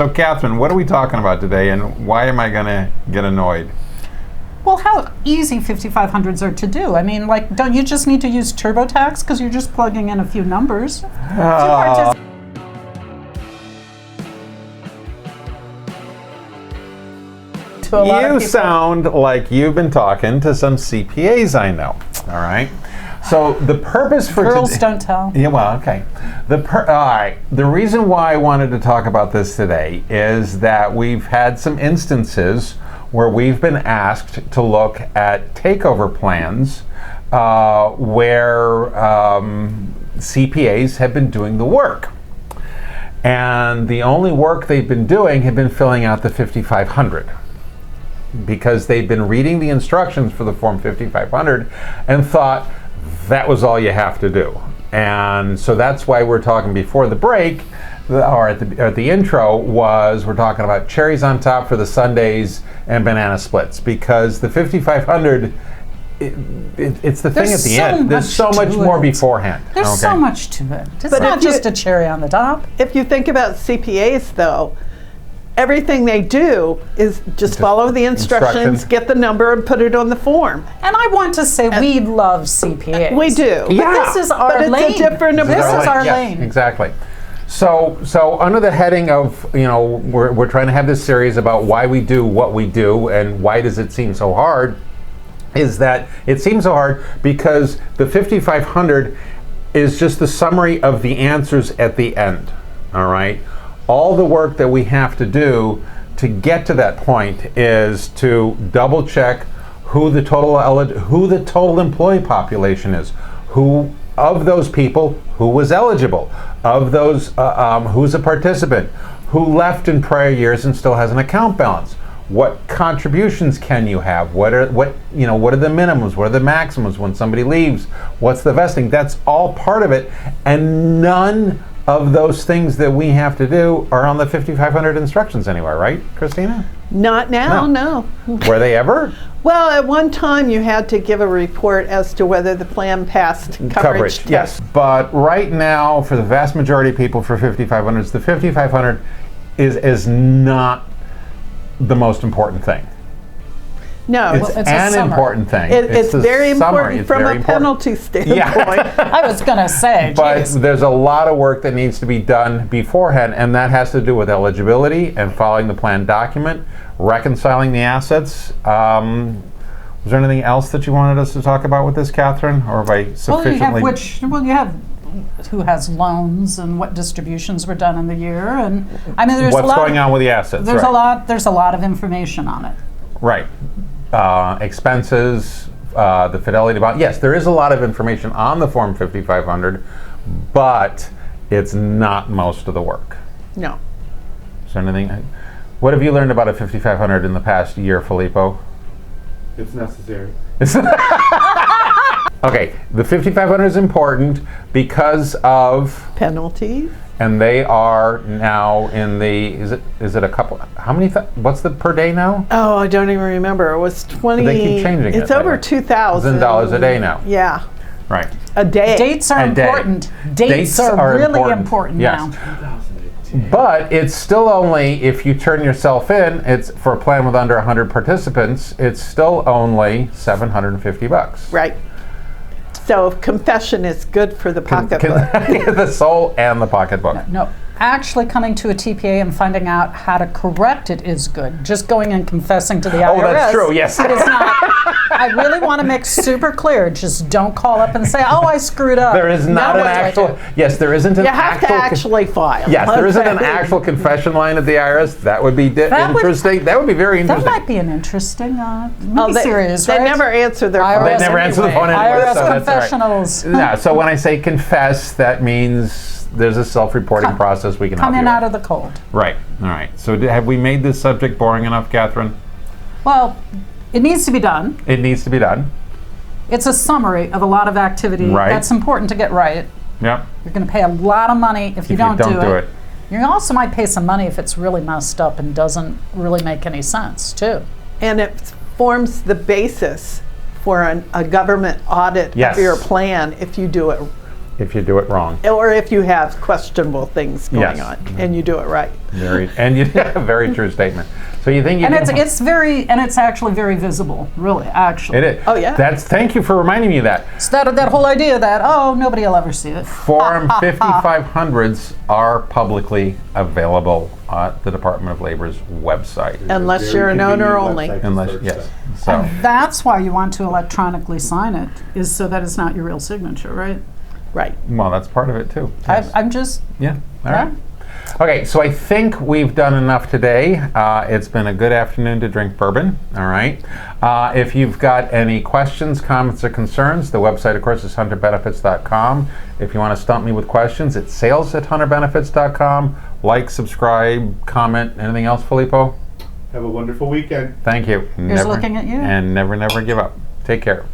So Catherine, what are we talking about today, and why am I going to get annoyed? Well, how easy 5500s are to do. I mean, like, don't you just need to use TurboTax because you're just plugging in a few numbers? You sound like you've been talking to some CPAs I know. All right. So the purpose for girls don't tell. Yeah, well, okay. All right. The reason why I wanted to talk about this today is that we've had some instances where we've been asked to look at takeover plans where CPAs have been doing the work. And the only work they've been doing have been filling out the 5500 because they've been reading the instructions for the Form 5500 and thought that was all you have to do. And so that's why we're talking before the break, or at the intro, we're talking about cherries on top for the sundaes and banana splits, because the 5500, it's the thing at the end. There's so much more beforehand. There's so much to it. It's not just a cherry on the top. If you think about CPAs, though, everything they do is just follow the instructions, get the number, and put it on the form. And I want to say we love CPAs. We do. Yeah. But this is our lane. It's a different approach. This is our lane. Exactly. So under the heading of, we're trying to have this series about why we do what we do and why does it seem so hard, is that it seems so hard because the 5500 is just the summary of the answers at the end. All right. All the work that we have to do to get to that point is to double check who the total employee population is, who of those people who was eligible, of those who's a participant, who left in prior years and still has an account balance. What contributions can you have? What are the minimums? What are the maximums when somebody leaves? What's the vesting? That's all part of it, and none of those things that we have to do are on the 5500 instructions anywhere, right, Christina? Not now, no. Were they ever? Well, at one time you had to give a report as to whether the plan passed coverage test. Yes, but right now, for the vast majority of people for 5500s, the 5500 is not the most important thing. No, it's an important thing. It's very important from a penalty standpoint. Yeah. I was going to say, but there's a lot of work that needs to be done beforehand, and that has to do with eligibility and following the plan document, reconciling the assets. Was there anything else that you wanted us to talk about with this, Catherine, or have I sufficiently? You have who has loans and what distributions were done in the year, and I mean, there's what's going on with the assets. There's a lot of information on it. Right. Expenses, the fidelity bond. Yes, there is a lot of information on the Form 5500, but it's not most of the work. No. Is there anything? What have you learned about a 5500 in the past year, Filippo? It's necessary. Okay, the 5500 is important because of penalties. And they are now in the, is it a couple, how many, what's the per day now? Oh, I don't even remember. It was 20. They keep changing it. It's over $2,000 a day now. Yeah. Right. A day. Dates are important. Dates are really important now. But it's still only, if you turn yourself in, it's for a plan with under 100 participants, it's still only $750. Right. So confession is good for the pocketbook. The soul and the pocketbook. No, actually coming to a TPA and finding out how to correct it is good. Just going and confessing to the IRS. Oh, that's true, yes. It is not. I really want to make super clear. Just don't call up and say, oh, I screwed up. There is not an actual, yes, there isn't an actual. You have to actually file. Yes, there isn't an actual confession line at the IRS. That would be interesting. That would be very interesting. That might be an interesting series, right? They never answer their phone. They never answer the phone anyway. IRS so confessionals. Right. Yeah, so when I say confess, that means there's a self-reporting process we can help you come in with. out of the cold. Right. All right. So have we made this subject boring enough, Catherine? Well, it needs to be done. It needs to be done. It's a summary of a lot of activity that's important to get right. Yep. You're going to pay a lot of money if you don't do it. You also might pay some money if it's really messed up and doesn't really make any sense, too. And it forms the basis for a government audit of your plan if you do it if you do it wrong. Or if you have questionable things going Yes. on and you do it right. Very true statement. So you think you And can- it's actually very visible, really, actually. It is. Oh, yeah. Thank you for reminding me of that. So that whole idea that, oh, nobody will ever see it. Form 5500s are publicly available at the Department of Labor's website. Unless Very you're an owner convenient only. website to Unless, search yes. stuff. So, That's why you want to electronically sign it, is so that it's not your real signature, right? Right. well, that's part of it too. Yes. I'm just, Yeah. All yeah. right. Okay, so I think we've done enough today. It's been a good afternoon to drink bourbon. All right. If you've got any questions, comments, or concerns, the website, of course, is hunterbenefits.com. If you want to stump me with questions, it's sales@hunterbenefits.com. Like, subscribe, comment. Anything else, Filippo? Have a wonderful weekend. Thank you. Here's looking at you. And never give up. Take care.